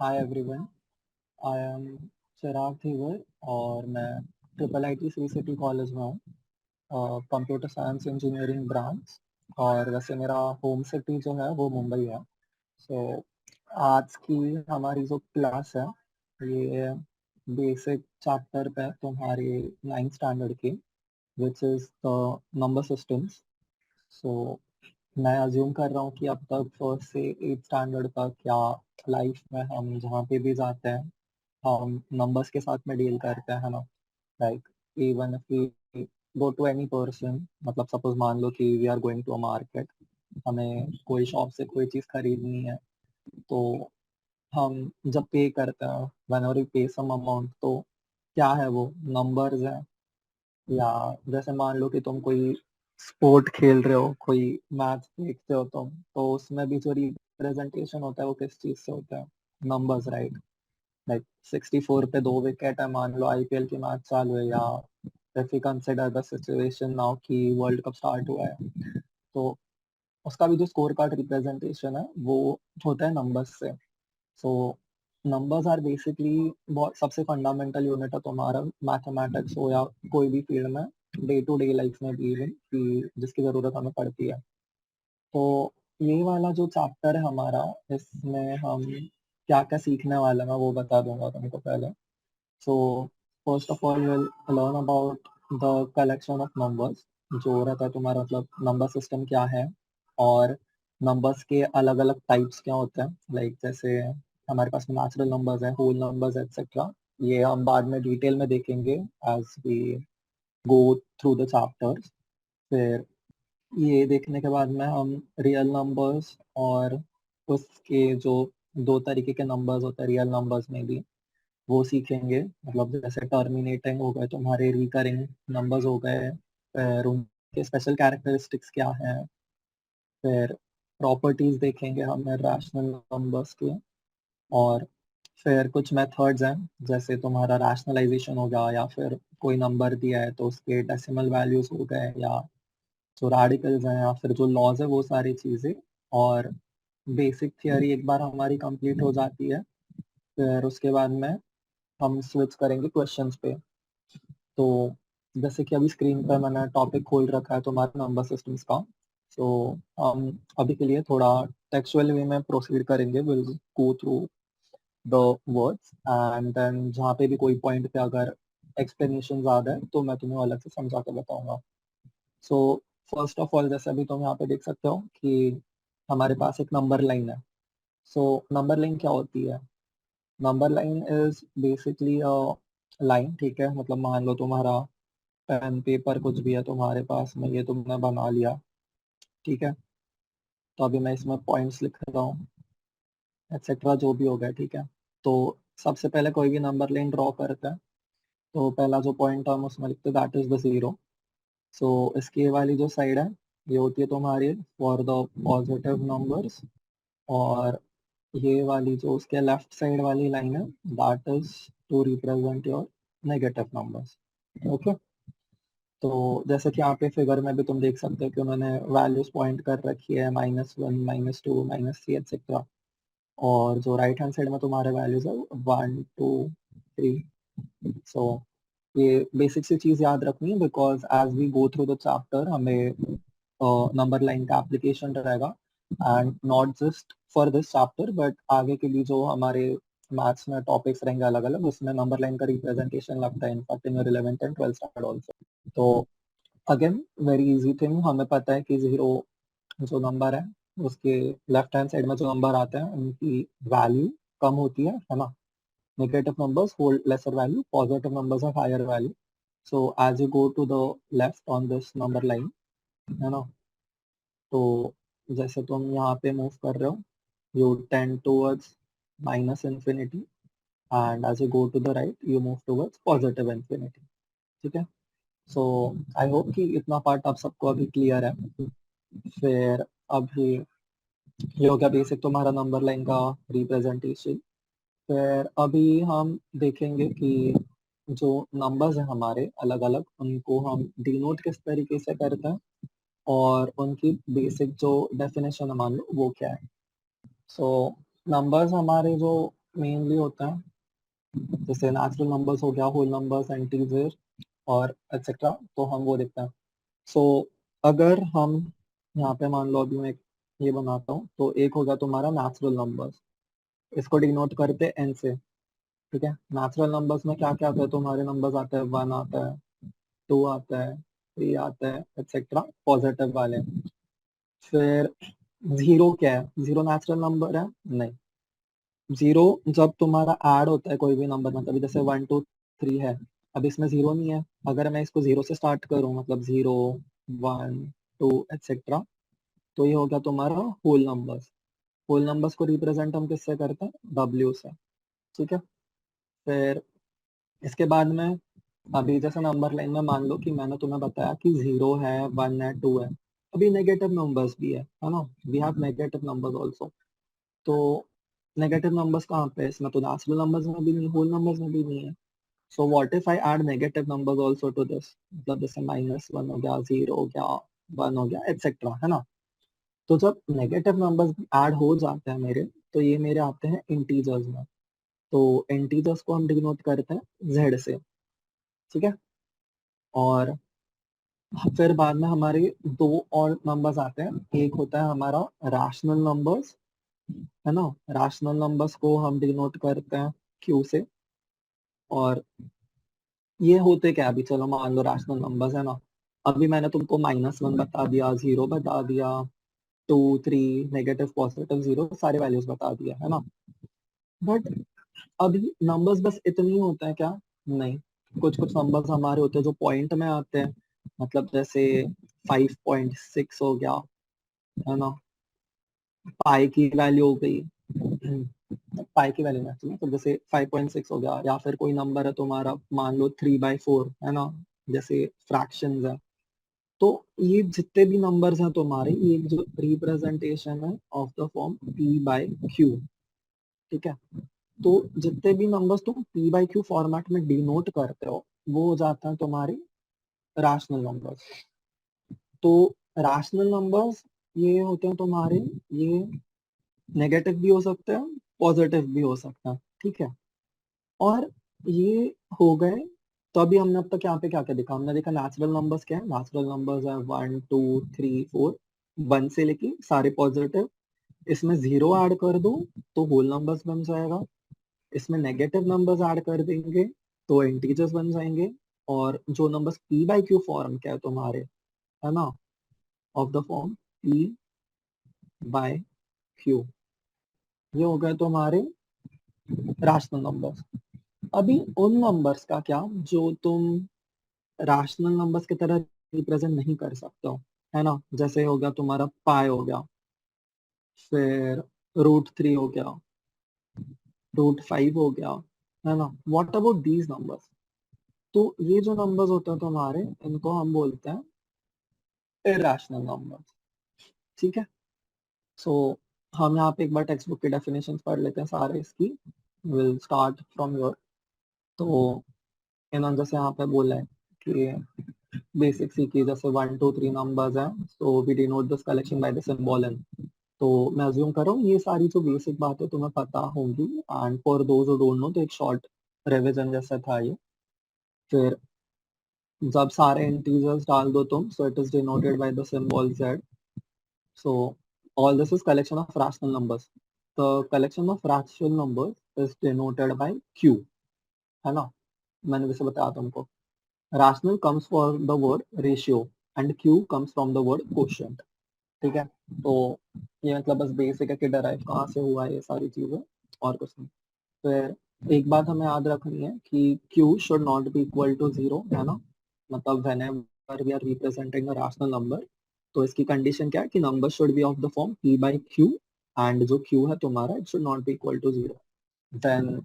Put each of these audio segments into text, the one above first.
Hi everyone, I am चिराग धीवर और मैं triple I T C city college में हूँ, कंप्यूटर साइंस इंजीनियरिंग ब्रांच। और वैसे मेरा होम सिटी जो है वो मुंबई है। सो आज की हमारी जो क्लास है ये बेसिक चैप्टर पे तुम्हारी 9th स्टैंडर्ड की, which is the number systems. So मैं अज्यूम कर रहा हूँ कि अब तक फर्स्ट से 8th स्टैंडर्ड तक या लाइफ में हम जहाँ पे भी जाते हैं हम नंबर्स के साथ में डील करते हैं ना। Like even if we go to any person, मतलब सपोज मान लो कि we are going to a market, हमें कोई शॉप से कोई चीज़ खरीदनी है, तो हम जब पे करते हैं व्हेनेवर वी पे सम अमाउंट, तो क्या है वो नंबर्स है। या जैसे मान लो कि तुम कोई स्पोर्ट खेल रहे हो, कोई मैच देखते हो तुम, तो उसमें भी जो रिप्रेजेंटेशन होता है वो किस चीज़ से होता है, नंबर्स, राइट। लाइक 64 पे 2 विकेट है, मान लो आईपीएल की मैच चालू है, या if you consider the situation now कि वर्ल्ड कप स्टार्ट हुआ है, तो उसका भी जो स्कोर कार्ड रिप्रेजेंटेशन है वो होता है नंबर्स से। सो नंबर्स आर बेसिकली बहुत सबसे फंडामेंटल यूनिट है तुम्हारा, मैथमेटिक्स हो या कोई भी फील्ड में, डे टू डे लाइफ में भी इवन कि जिसकी ज़रूरत हमें पड़ती है। तो ये वाला जो चैप्टर है हमारा, इसमें हम क्या क्या सीखने वाले हैं मैं वो बता दूंगा तुमको पहले। So first of all, we'll learn about the collection of numbers, जो रहता है तुम्हारा मतलब नंबर सिस्टम क्या है, और नंबर्स के अलग अलग टाइप्स क्या होते हैं। लाइक जैसे हमारे पास नेचुरल नंबर्स है, होल नंबर्स एक्सेट्रा, ये हम बाद में डिटेल में देखेंगे as we go through the chapters. फिर ये देखने के बाद में हम रियल नंबर्स और उसके जो दो तरीके के नंबर्स होते हैं रियल नंबर्स में भी, वो सीखेंगे। मतलब जैसे टर्मिनेटिंग हो गए तुम्हारे, रिकरिंग नंबर्स हो गए, फिर उनके स्पेशल कैरेक्टरिस्टिक्स क्या हैं। फिर प्रॉपर्टीज देखेंगे हमें रैशनल नंबर्स के। और फिर कुछ मेथड्स हैं, जैसे तुम्हारा रैशनलाइजेशन हो गया, या फिर कोई नंबर दिया है तो उसके डेसिमल वैल्यूज हो गए, या जो रेडिकल्स हैं, या फिर जो लॉज है, वो सारी चीज़ें। और बेसिक थियरी एक बार हमारी कंप्लीट हो जाती है, फिर उसके बाद में हम स्विच करेंगे क्वेश्चंस पे। तो जैसे कि अभी स्क्रीन पर मैंने टॉपिक खोल रखा है तुम्हारे नंबर सिस्टम्स का। सो हम अभी के लिए थोड़ा टेक्सुअल वे में प्रोसीड करेंगे, will go through the words and then जहाँ पे भी कोई पॉइंट पे अगर एक्सप्लेनेशन ज़्यादा है तो मैं तुम्हें अलग से समझा के बताऊंगा। सो फर्स्ट ऑफ ऑल, जैसे अभी तुम यहाँ पे देख सकते हो कि हमारे पास एक नंबर लाइन है। सो नंबर लाइन क्या होती है? Number line is basically line, ठीक है। मतलब मान लो तुम्हारा पेन पेपर कुछ भी है तुम्हारे पास में, ये तुमने बना लिया, ठीक है। तो अभी मैं इसमें पॉइंट्स लिख रहा हूँ, एक्सेट्रा जो भी हो गया, ठीक है। तो सबसे पहले कोई भी नंबर लाइन ड्रॉ करते हैं, तो पहला जो पॉइंट हम उसमें लिखते हैं दैट इज द जीरो। सो इसकी वाली जो साइड है ये होती है तुम्हारी फॉर द पॉजिटिव नंबर्स, और ये वाली जो उसके लेफ्ट साइड वाली लाइन है that is to represent your negative numbers. Okay. तो जैसे कि यहाँ पे फिगर में भी तुम देख सकते हो कि उन्होंने वैल्यूज पॉइंट कर रखी है, -1, -2, -3 एक्सेट्रा। और जो राइट हैंड साइड में तुम्हारे वैल्यूज है 1, 2, 3। सो ये बेसिक सी चीज याद रखनी है, because as we go through the chapter हमें नंबर लाइन का एप्लीकेशन रहेगा, and not just for this chapter but आगे के लिए जो हमारे मैथ्स में टॉपिक्स रहेंगे अलग अलग, उसमें नंबर लाइन का रिप्रेजेंटेशन लगता है in fact in 11th and 12th standard also. तो अगेन वेरी इजी थिंग, हमें पता है कि जीरो जो नंबर है उसके लेफ्ट हैंड साइड में जो नंबर आते हैं उनकी वैल्यू कम होती है ना। Negative numbers hold lesser value, positive numbers have higher value. So as you go to the left on this number line, है ना, तो जैसे तुम यहाँ पे मूव कर रहे हो, you tend towards minus infinity, and as you go to the right you move towards positive infinity, ठीक है। सो आई होप कि इतना पार्ट आप सबको अभी क्लियर है। फिर अभी ये हो गया बेसिक तुम्हारा नंबर लाइन का रिप्रेजेंटेशन। फिर अभी हम देखेंगे कि जो नंबर्स हैं हमारे अलग अलग, उनको हम डिनोट किस तरीके से करते हैं, और उनकी बेसिक जो डेफिनेशन है मान लो वो क्या है। सो नंबर्स हमारे जो मेनली होता है, जैसे नेचुरल नंबर्स हो गया, होल नंबर्स, इंटीजर और एटसेट्रा, तो हम वो देखते हैं। सो अगर हम यहाँ पे मान लो अभी मैं ये बनाता हूँ, तो एक हो गया तुम्हारा नेचुरल नंबर्स, इसको डिनोट करते हैं एन से। ठीक है, नेचुरल नंबर्स में क्या क्या आता है, तुम्हारे नंबर्स आते हैं, 1 आता है, 2 आता है, 3 आता है, एटसेट्रा, पॉजिटिव वाले। फिर जीरो क्या है, जीरो नेचुरल नंबर है? नहीं। जीरो जब तुम्हारा ऐड होता है कोई भी नंबर, मतलब जैसे 1 2 3 है, अब इसमें जीरो नहीं है, अगर मैं इसको जीरो से स्टार्ट करूं, मतलब 0 1 2 एटसेट्रा, तो ये हो गया तुम्हारा होल नंबर्स। होल नंबर्स को रिप्रेजेंट हम किससे करते हैं, डब्ल्यू से। ठीक है, फिर इसके बाद में अभी जैसे नंबर लाइन में मान लो कि मैंने तुम्हें बताया कि 0 है, 1 है, 2 है, अभी नेगेटिव नंबर्स भी है ना, we have negative numbers also. तो नेगेटिव नंबर्स कहाँ पे है, इसमें तो नेचुरल नंबर्स में भी नहीं, होल नंबर्स में भी नहीं है। So what if I add negative numbers also to this, मतलब जैसे -1 हो गया, 0 हो गया, 1 हो गया, एटसेट्रा, है ना। तो जब नेगेटिव नंबर्स ऐड हो जाते हैं मेरे, तो ये मेरे आते हैं इंटीजर्स में। तो इंटीजर्स को हम डिनोट करते हैं जेड से। ठीक है, और फिर बाद में हमारे दो और नंबर्स आते हैं, एक होता है हमारा रैशनल नंबर्स, है ना। रैशनल नंबर्स को हम डिनोट करते हैं क्यू से। और ये होते क्या, अभी चलो मान लो रैशनल नंबर्स है ना, अभी मैंने तुमको -1 बता दिया, 0 बता दिया, 2 3 नेगेटिव पॉजिटिव जीरो सारे वैल्यूज बता दिया, है ना। बट अभी नंबर्स बस इतने ही होते हैं क्या, नहीं। कुछ कुछ नंबर्स हमारे होते हैं जो पॉइंट में आते हैं, मतलब जैसे 5.6 हो गया, है ना, पाई की वैल्यू हो गई, पाई की वैल्यू ना चाहिए, तो जैसे 5.6 हो गया, या फिर कोई नंबर है तुम्हारा मान लो 3/4, है ना, जैसे फ्रैक्शंस है। तो ये जितने भी नंबर्स हैं तुम्हारे, ये जो रिप्रेजेंटेशन है ऑफ द फॉर्म p/q। ठीक है, तो जितने भी नंबर्स तुम p/q फॉर्मेट में डिनोट करते हो, वो हो जाते हैं तुम्हारे रैशनल नंबर्स। तो रैशनल नंबर्स ये होते हैं तुम्हारे, ये नेगेटिव भी हो सकते हैं, पॉजिटिव भी हो सकता है। ठीक है, और ये हो गए। तो अभी हमने अब तक यहाँ पे क्या क्या देखा, हमने देखा नेचुरल नंबर्स क्या है, नेचुरल नंबर्स है 1 2 3 4, 1 से लेके सारे पॉजिटिव। इसमें जीरो ऐड कर दो तो होल नंबर्स बन जाएगा, इसमें नेगेटिव नंबर्स ऐड कर देंगे तो इंटीजर्स बन जाएंगे। और जो नंबर्स p/q फॉर्म क्या है तुम्हारे, है ना, ऑफ द फॉर्म p/q, ये हो गए तुम्हारे रैशनल नंबर्स। अभी उन नंबर्स का क्या, जो तुम रैशनल नंबर्स की तरह रिप्रेजेंट नहीं कर सकते हो, है ना, जैसे हो गया तुम्हारा पाई हो गया, फिर √3 हो गया, √5 हो गया, है ना। व्हाट अबाउट दीज नंबर्स, तो ये जो नंबर्स होते हैं तुम्हारे, इनको हम बोलते हैं इरेशनल नंबर्स। ठीक है, सो हम यहाँ पे एक बार टेक्स्ट बुक की डेफिनेशन पढ़ लेते हैं सारे इसकी। Will start from your. तो इन्होंने जैसे यहाँ पे बोला है कि बेसिक सी की, जैसे 1 2 3 नंबर्स हैं, so we denote this collection by the symbol N. तो मैं अज्यूम कर रहा हूँ ये सारी जो बेसिक बातें तुम्हें पता होंगी, and for those who don't know, तो एक शॉर्ट रिवीजन जैसा था ये। फिर जब सारे इंटीजर्स डाल दो तुम, so it is denoted by the symbol z। So all this is collection of rational numbers, the collection of rational numbers is denoted by q, है ना। मैंने जैसे बताया तुमको, rational comes for the word ratio and q comes from the word quotient. ठीक है, तो ये मतलब बस बेसिक है कि डराइव कहाँ से हुआ है ये सारी चीजें, और कुछ नहीं। फिर एक बात हमें याद रखनी है कि q should not be equal to 0, है ना, मतलब whenever we are representing a rational number, तो इसकी कंडीशन क्या है कि number should be of the form p/q, and जो q है तुम्हारा, it should not be equal to 0। Then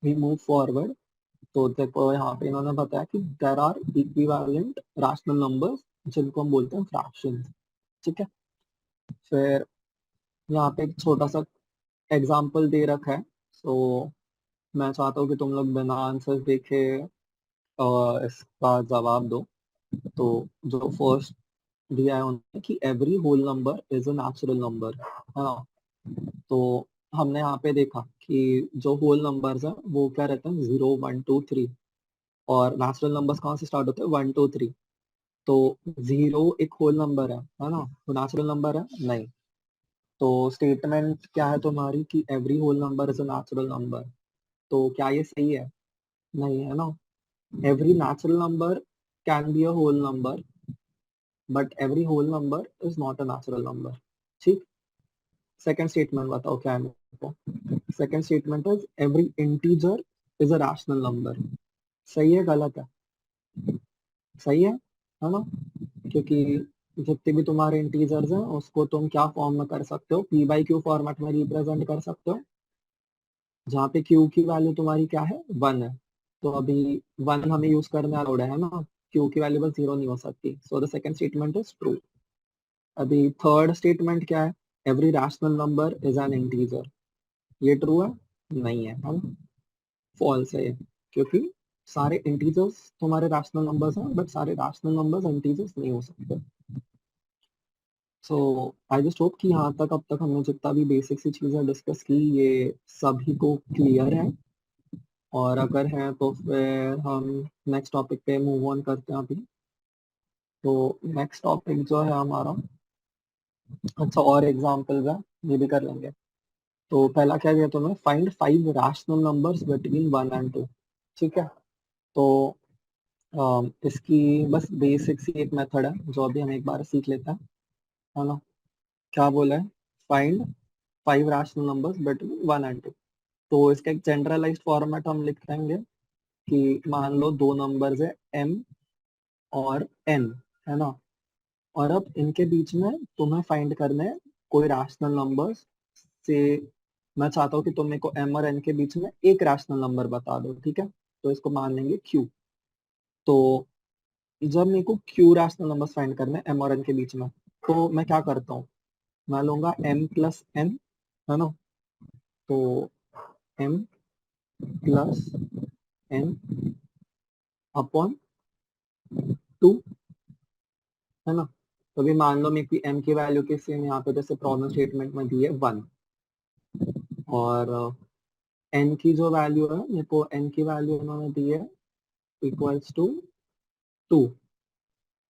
we move forward. तो देखो यहाँ पे इन्होंने बताया कि there are equivalent rational numbers, जिनको हम बोलते हैं फ्रैक्शंस। ठीक है, फिर यहाँ पे एक छोटा सा एग्जाम्पल दे रखा है। सो मैं चाहता हूँ कि तुम लोग बिना आंसर देखे इसका जवाब दो। तो जो फर्स्ट दिया है उन्होंने कि every whole number is a natural number, है ना। तो हमने यहाँ पे देखा कि जो होल नंबर्स हैं वो क्या रहते हैं, 0 1 2 3, और नेचुरल नंबर्स कहाँ से स्टार्ट होते हैं, 1 2 3। तो 0 एक होल नंबर है ना, तो नेचुरल नंबर है नहीं। तो स्टेटमेंट क्या है तुम्हारी कि every whole number is a natural number, तो क्या ये सही है? नहीं है ना। Every natural number can be a whole number, but every whole number is not a natural number. ठीक। सेकंड स्टेटमेंट बताओ क्या है मेरे को। Second statement is every integer is a rational number. सही है गलत है? सही है ना। क्योंकि जितने भी तुम्हारे इंटीजर्स हैं उसको तुम क्या फॉर्म में कर सकते हो, पी बाई क्यू फॉर्मेट में रिप्रेजेंट कर सकते हो, जहाँ पे क्यू की वैल्यू तुम्हारी क्या है, 1 है। तो अभी 1 हमें यूज करने अलाउड है ना, क्यू की वैल्यू बस 0 नहीं हो सकती। So the second statement is true. अभी थर्ड स्टेटमेंट क्या है, every rational number is an integer. ये ट्रू है? नहीं है ना, फॉल्स है ये। क्योंकि सारे इंटीजर्स तुम्हारे रैशनल नंबर्स हैं, बट सारे रैशनल नंबर्स इंटीजर्स नहीं हो सकते। सो आई जस्ट होप कि यहाँ तक अब तक हमने जितना भी बेसिक सी चीज़ें डिस्कस की ये सभी को क्लियर है, और अगर है तो फिर हम नेक्स्ट टॉपिक पे मूव ऑन करते हैं अभी। तो नेक्स्ट टॉपिक जो है हमारा, अच्छा और एग्जांपल्स है, ये भी कर लेंगे। तो पहला क्या दिया तुम्हें, find 5 rational numbers between 1 and 2। ठीक है। तो इसकी बस बेसिक सी एक मेथड है जो अभी हम एक बार सीख लेते हैं, है ना। क्या बोला है, find 5 rational numbers between 1 and 2। तो इसका एक जनरलाइज्ड फॉर्मेट हम लिख देंगे कि मान लो दो नंबर्स है m और n, है ना। और अब इनके बीच में तुम्हें फाइंड करना है कोई रैशनल नंबर्स से। मैं चाहता हूँ कि तुम मेरे को m और n के बीच में एक रैशनल नंबर बता दो, ठीक है। तो इसको मान लेंगे q। तो जब मेरे को q रैशनल नंबर्स फाइंड करने हैं m और n के बीच में, तो मैं क्या करता हूँ, मैं लूंगा m प्लस n, है ना। तो m प्लस n अपॉन 2, है ना। तो अभी मान लो मेरे की m की वैल्यू किसी ने यहाँ पे जैसे प्रॉब्लम स्टेटमेंट में दी है 1, और n की जो वैल्यू है मेरे को, n की वैल्यू उन्होंने दी है इक्वल्स टू 2।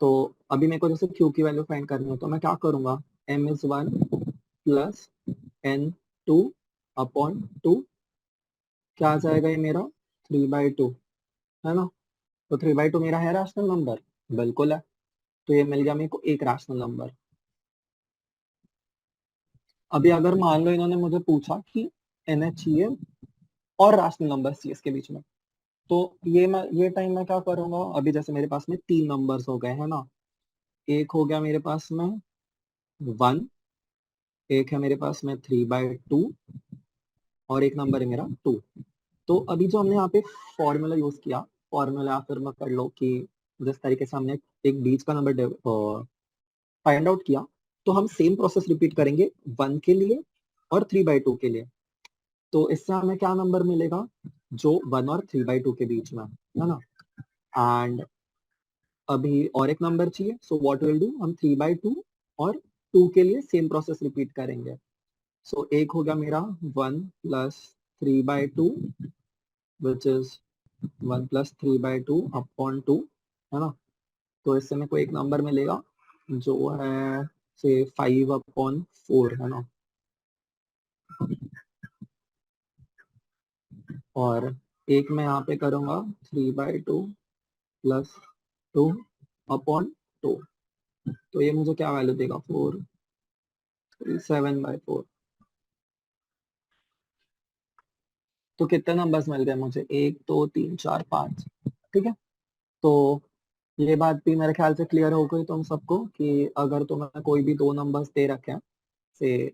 तो अभी मेरे को जैसे q की वैल्यू फाइंड करनी है, तो मैं क्या करूंगा, m is 1 plus n 2 upon 2, क्या आ जाएगा ये मेरा 3/2, है ना। तो 3/2 मेरा है रैशनल नंबर, बिल्कुल है। तो ये मिल गया मेरे को एक रैशनल नंबर। अभी अगर मान लो इन्होंने मुझे पूछा कि एन चाहिए और रैशनल नंबर चाहिए इसके बीच में, तो ये टाइम मैं क्या करूंगा, अभी जैसे मेरे पास में 3 नंबर्स हो गए, है ना। एक हो गया मेरे पास में 1, एक है मेरे पास में 3/2, और एक नंबर है मेरा 2। तो अभी जो हमने यहाँ पे फॉर्मूला यूज किया, फॉर्मूला फिर मैं कर लो कि जिस तरीके से हमने एक बीच का नंबर फाइंड आउट किया, तो हम सेम प्रोसेस रिपीट करेंगे 1 के लिए और 3/2 के लिए। तो इससे हमें क्या नंबर मिलेगा, जो 1 और 3/2 के बीच में, है ना। एंड अभी और एक नंबर चाहिए, सो व्हाट विल डू, हम 3/2 और 2 के लिए सेम प्रोसेस रिपीट करेंगे। सो एक हो गया मेरा 1 plus 3/2, which is 1 plus 3/2 upon 2, है ना। तो इससे मेरे को एक नंबर मिलेगा जो है से 5/4, है ना। और एक मैं यहाँ पे करूंगा 3/2 प्लस 2/2, तो ये मुझे क्या वैल्यू देगा, 7/4। तो कितने नंबर्स मिल गए मुझे, 1 2 3 4 5, ठीक है। तो ये बात भी मेरे ख्याल से क्लियर हो गई तुम सबको कि अगर तुम्हें कोई भी दो नंबर्स दे रखे हैं, से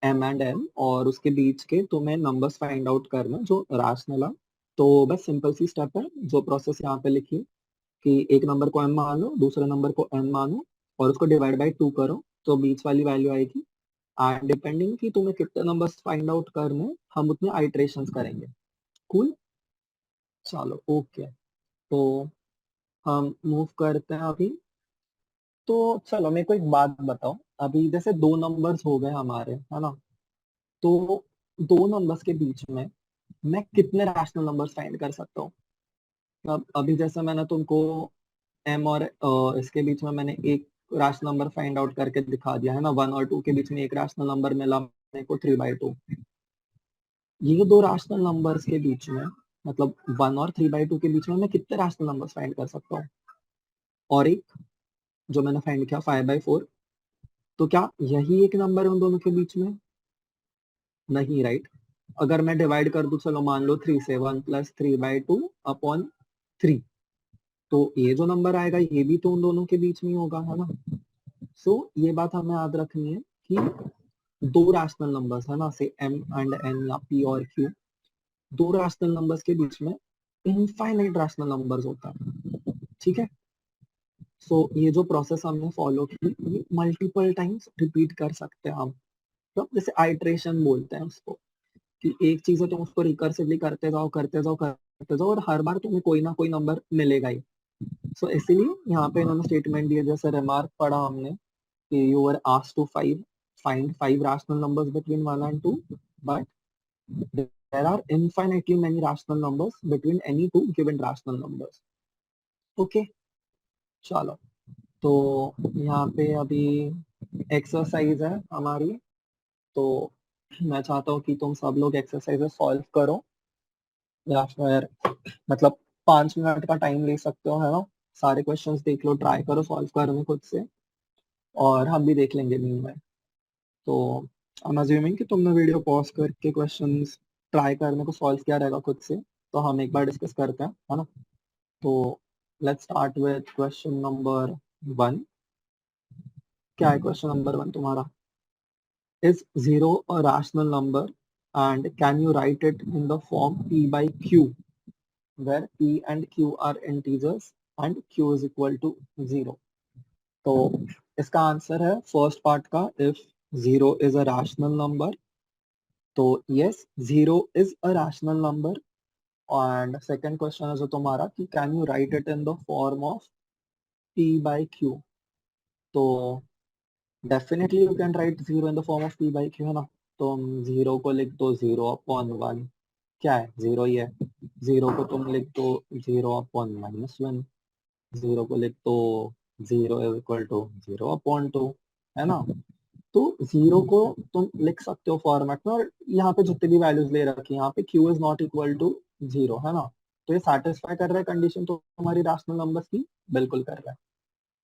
m एंड n, और उसके बीच के तुम्हें नंबर्स फाइंड आउट करना जो रैशनल है, तो बस सिंपल सी स्टेप है जो प्रोसेस यहाँ पे लिखी, कि एक नंबर को m मान लो, दूसरे नंबर को n मानो, और उसको डिवाइड बाई 2 करो, तो बीच वाली वैल्यू आएगी। एंड डिपेंडिंग कि तुम्हें कितने नंबर्स फाइंड आउट करने, हम उतने आइट्रेशंस करेंगे। कूल, चलो ओके। तो हम मूव करते हैं अभी। तो चलो मेरे को एक बात बताओ, अभी जैसे दो नंबर्स हो गए हमारे, है ना। तो दो नंबर्स के बीच में मैं कितने रैशनल नंबर्स फाइंड कर सकता हूँ। अब अभी जैसे मैंने तुमको एम और इसके बीच में मैंने एक रैशनल नंबर फाइंड आउट करके दिखा दिया है ना, 1 और 2 के बीच में एक रैशनल नंबर मिला मेरे को 3/2। ये दो रैशनल नंबर्स के बीच में, मतलब 1 और 3/2 के बीच में मैं कितने रैशनल नंबर्स फाइंड कर सकता हूँ। और एक जो मैंने फाइंड किया 5/4, तो क्या यही एक नंबर है उन दोनों के बीच में? नहीं, राइट। अगर मैं डिवाइड कर दूं, चलो मान लो 3 से, 1 + 3/2/3, तो ये जो नंबर आएगा ये भी तो उन दोनों के बीच में ही होगा, है ना। सो ये बात हमें याद रखनी है कि दो रैशनल नंबर्स है ना, से m एंड n या p और q, दो रैशनल नंबर्स के बीच में इनफाइनाइट रैशनल नंबर्स होता है, ठीक है। सो ये जो प्रोसेस हमने फॉलो की ये मल्टीपल टाइम्स रिपीट कर सकते हैं हम, तो जैसे आइट्रेशन बोलते हैं उसको, कि एक चीज है तुम उसको रिकर्सिवली करते जाओ करते जाओ करते जाओ और हर बार तुम्हें कोई ना कोई नंबर मिलेगा ही। सो इसीलिए यहाँ पे इन्होंने स्टेटमेंट दिया, जैसे रिमार्क पढ़ा हमने कि you are asked to find 5 rational numbers between 1 and 2, but there are infinitely many rational numbers between any two given rational numbers. Okay, चलो। तो यहाँ पे अभी एक्सरसाइज है हमारी, तो मैं चाहता हूँ कि तुम सब लोग एक्सरसाइज सॉल्व करो, या फिर मतलब 5 मिनट का टाइम ले सकते हो, है ना। सारे क्वेश्चंस देख लो, ट्राई करो सॉल्व करने खुद से, और हम भी देख लेंगे मीन में। तो आई एम अज्यूमिंग कि तुमने वीडियो पॉज करके क्वेश्चंस ट्राई करने को सॉल्व किया रहेगा खुद से, तो हम एक बार डिस्कस करते हैं, है ना। तो let's start with question number 1। क्या है क्वेश्चन नंबर 1 तुम्हारा? Is 0 a rational number and can you write it in the form p by q, where p and q are integers and q is equal to 0? तो इसका answer है first part का, if 0 is a rational number, तो yes 0 is a rational number। And second question है जो तुम्हारा कि can you right it in the form of p by q, तो definitely you can write 0 in the form of p by q, है ना। तो हम 0 को लिख दो 0/1, क्या है 0 ही है। 0 को तुम लिख दो 0/-1, 0 को लिख दो 0 इज इक्वल टू 0/2, है ना। तो 0 को तुम लिख सकते हो फॉर्मेट में, और यहाँ पे जितने भी वैल्यूज ले रखी है यहाँ पे q is not equal to 0, है ना। तो ये सेटिस्फाई कर रहा है कंडीशन तो हमारी रैशनल नंबर्स की, बिल्कुल कर रहा है।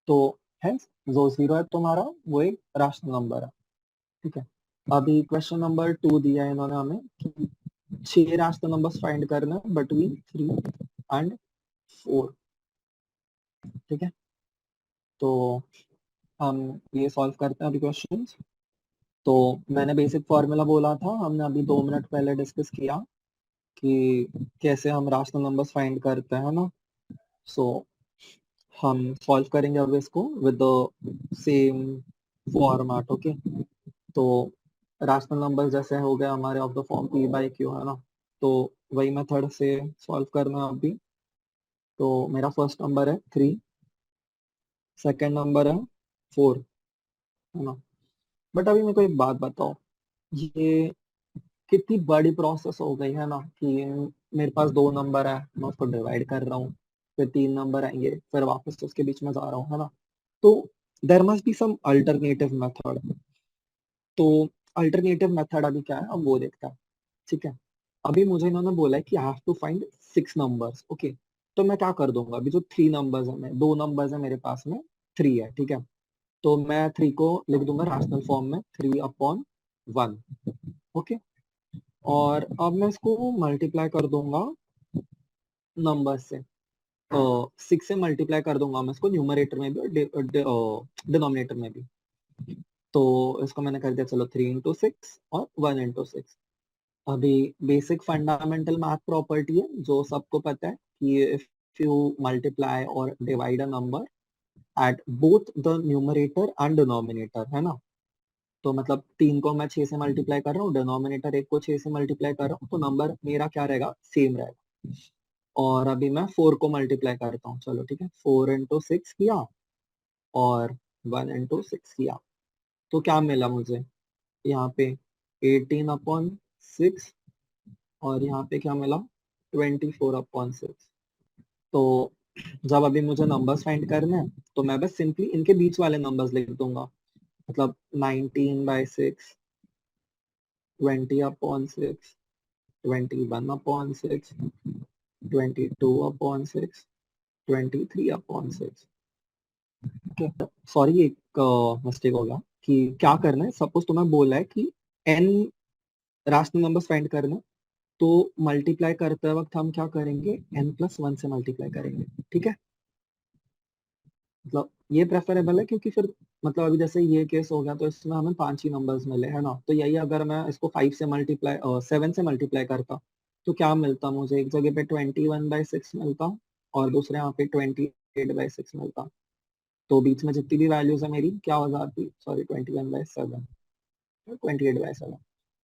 तो हेंस जो 0 है तुम्हारा वो एक रैशनल नंबर है, ठीक है। अभी क्वेश्चन नंबर 2 दिया है इन्होंने हमें कि 6 रैशनल नंबर्स फाइंड करना है बिटवीन 3 and 4, ठीक है। तो हम ये सॉल्व करते हैं अभी क्वेश्चंस। तो मैंने बेसिक फॉर्मूला बोला था, हमने अभी 2 मिनट पहले डिस्कस किया कि कैसे हम रैशनल नंबर्स फाइंड करते हैं ना। सो हम सॉल्व करेंगे अब इसको with the same format, okay. तो रैशनल नंबर्स जैसे हो गए हमारे of the form p by q, है ना। तो वही मेथड से सॉल्व करना है अभी। तो मेरा फर्स्ट नंबर है 3, सेकेंड नंबर है 4, है ना। बट अभी मेरे को एक बात बताओ, ये कितनी बड़ी प्रोसेस हो गई है ना, कि मेरे पास दो नंबर है, मैं उसको डिवाइड कर रहा हूँ, फिर 3 नंबर आएंगे, फिर वापस तो उसके बीच में जा रहा हूँ, है ना। तो there must be some alternative method. तो अल्टरनेटिव मेथड अभी क्या है, अब वो देखता है, ठीक है। अभी मुझे इन्होंने बोला है कि I have to find 6 numbers, okay. तो मैं क्या कर दूंगा, अभी जो 3 नंबर्स है, मैं 2 नंबर्स है मेरे पास में, 3 है, ठीक है। तो मैं 3 को लिख दूंगा रैशनल फॉर्म में 3/1, ओके। और अब मैं इसको मल्टीप्लाई कर दूंगा नंबर से, 6 से मल्टीप्लाई कर दूंगा मैं इसको न्यूमरेटर में भी और डिनोमिनेटर में भी। तो इसको मैंने कर दिया, चलो 3 into 6 और 1 into 6। अभी बेसिक फंडामेंटल मैथ प्रॉपर्टी है जो सबको पता है कि इफ यू मल्टीप्लाई और divide a number at both the numerator and denominator, है ना। तो मतलब 3 को मैं 6 से मल्टीप्लाई कर रहा हूँ, डिनोमिनेटर 1 को 6 से मल्टीप्लाई कर रहा हूँ, तो नंबर मेरा क्या रहेगा, सेम रहेगा। और अभी मैं 4 को मल्टीप्लाई करता हूँ, चलो ठीक है, 4 into 6 किया और 1 into 6 किया, तो क्या मिला मुझे यहाँ पे 18/6 6 और यहाँ पे क्या मिला 24/6। तो जब अभी मुझे नंबर्स फाइंड करने हैं तो मैं बस सिंपली इनके बीच वाले नंबर्स लिख दूंगा, मतलब 19/6, 20/6, 21/6, 22/6, 23/6। सॉरी, एक मिस्टेक हो गया कि क्या करना है। सपोज तुम्हें बोला है कि n रैशनल नंबर्स फाइंड करना, तो मल्टीप्लाई करते वक्त हम क्या करेंगे, n+1 से मल्टीप्लाई करेंगे, ठीक है। मतलब ये प्रेफरेबल है क्योंकि फिर मतलब अभी जैसे ये केस हो गया तो इसमें हमें 5 ही नंबर्स मिले है ना, तो यही अगर मैं इसको 7 से मल्टीप्लाई करता तो क्या मिलता मुझे, एक जगह पे 21/6 मिलता और दूसरे यहाँ पे 28/6 मिलता। तो बीच में जितनी भी वैल्यूज है मेरी क्या हो जाती, सॉरी 21/7, 28/7।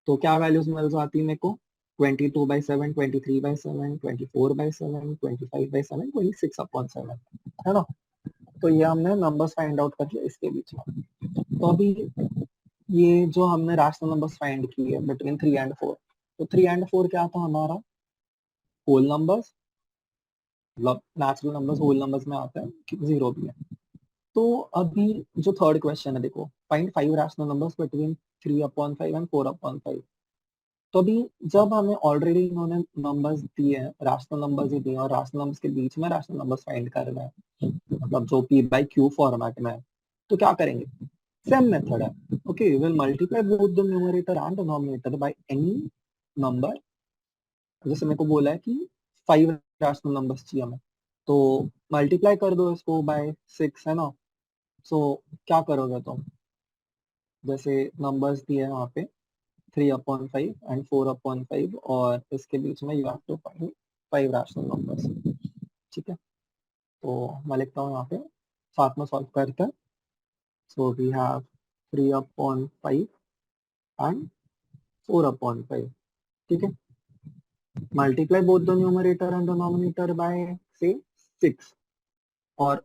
तो क्या वैल्यूज मिल जाती मेरे को, 22/7, 23/7, 24/7, 25/7, 26/7, है ना। तो ये हमने नंबर्स फाइंड आउट कर लिया इसके बीच में। तो अभी ये जो हमने रैशनल नंबर्स फाइंड किए बिटवीन 3 और 4, तो 3 और 4 क्या था हमारा, होल नंबर्स, मतलब नेचुरल नंबर्स होल नंबर्स में आता है, जीरो भी है। तो अभी जो थर्ड क्वेश्चन है, देखो find 5 rational numbers between 3/5 and 4/5। तो अभी जब हमें ऑलरेडी इन्होंने नंबर्स दिए हैं, रैशनल नंबर्स ही दिए और रैशनल नंबर्स के बीच में रैशनल नंबर्स फाइंड करना है, मतलब जो p/q फॉर्मेट में है, तो क्या करेंगे, सेम मेथड है। Okay, will multiply both the numerator and denominator by any number. जैसे मेरे को बोला है कि 5 रैशनल नंबर्स चाहिए हमें, तो मल्टीप्लाई कर दो इसको बाय 6, है ना। सो क्या करोगे तुम, जैसे नंबर्स दिए हैं वहाँ पे 3/5 एंड 4/5 और इसके बीच में you have to find 5 rational numbers, ठीक है। तो मैं लिखता हूँ यहाँ पे, साथ में सॉल्व करते हैं। सो वी हैव 3/5 एंड 4/5, ठीक है। Multiply both the numerator and denominator by से 6, और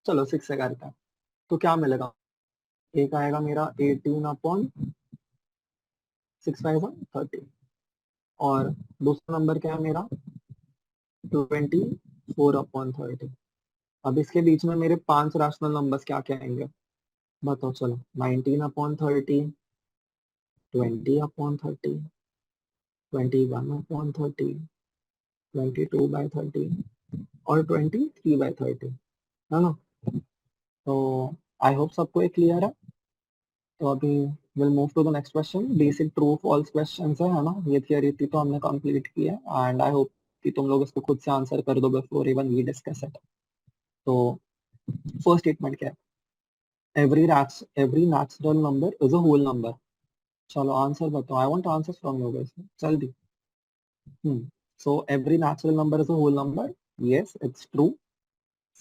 चलो 6 से करते हैं तो क्या मिलेगा, एक आएगा मेरा 18/6/30, और दूसरा नंबर क्या है मेरा 24/30। अब इसके बीच में मेरे 5 रैशनल नंबर्स क्या क्या आएंगे बताओ, चलो 19/30, 20/30, 21/30, 22/30 और 23/30, है ना। तो आई होप सबको ये क्लियर है। तो अभी will move to the next question, basic true false question है ना। ये थियरी थी तो हमने कंप्लीट किया एंड आई होप कि तुम लोग इसको खुद से आंसर कर दो before even we discuss it. तो फर्स्ट स्टेटमेंट क्या है, every natural number is a whole number. चलो आंसर बताओ, I want answer from you guys जल्दी। So every natural number is a whole number, yes it's true.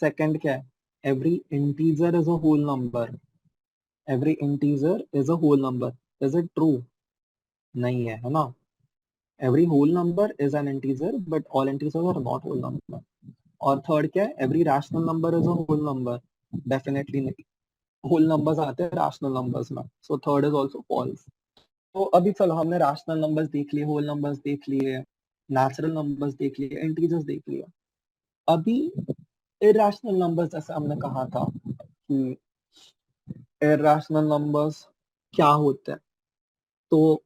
Second क्या है, every integer is a whole number, every integer is a whole number, is it true, नहीं है ना। Every whole number is an integer but all integers are not whole number. और third क्या है, every rational number is a whole number, definitely नहीं, whole numbers आते हैं rational numbers में, so third is also false. तो अभी चलो हमने रैशनल नंबर्स देख लिए, होल नंबर्स देख लिए, नेचुरल नंबर्स देख लिए, इंटीजर्स देख लिए। अभी इरैशनल नंबर्स, जैसे हमने कहा था कि इरैशनल नंबर्स क्या होते हैं, तो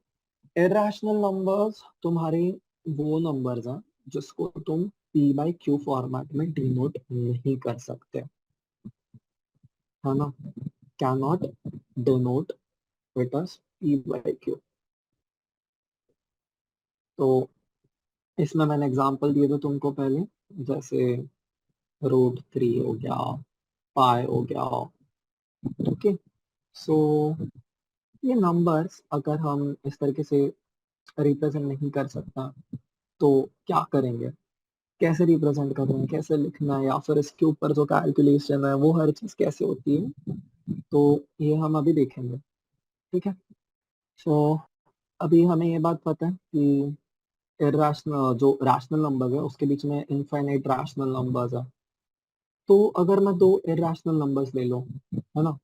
इरैशनल नंबर्स तुम्हारे वो नंबर्स हैं जिसको तुम p/q फॉर्मेट में डिनोट नहीं कर सकते, है ना, can not denote it as p/q। तो इसमें मैंने एग्जांपल दिए थे तुमको पहले, जैसे √3 हो गया, पाई हो गया, ओके। सो ये नंबर्स अगर हम इस तरीके से रिप्रेजेंट नहीं कर सकता तो क्या करेंगे, कैसे रिप्रेजेंट करना है, कैसे लिखना है, या फिर इसके ऊपर जो कैलकुलेशन है वो हर चीज कैसे होती है, तो ये हम अभी देखेंगे, ठीक है। सो अभी हमें ये बात पता है कि इरैशनल जो रैशनल नंबर है उसके बीच में इनफाइनाइट रैशनल नंबर्स है। तो अगर मैं दो इरैशनल नंबर्स ले लूं, है ना,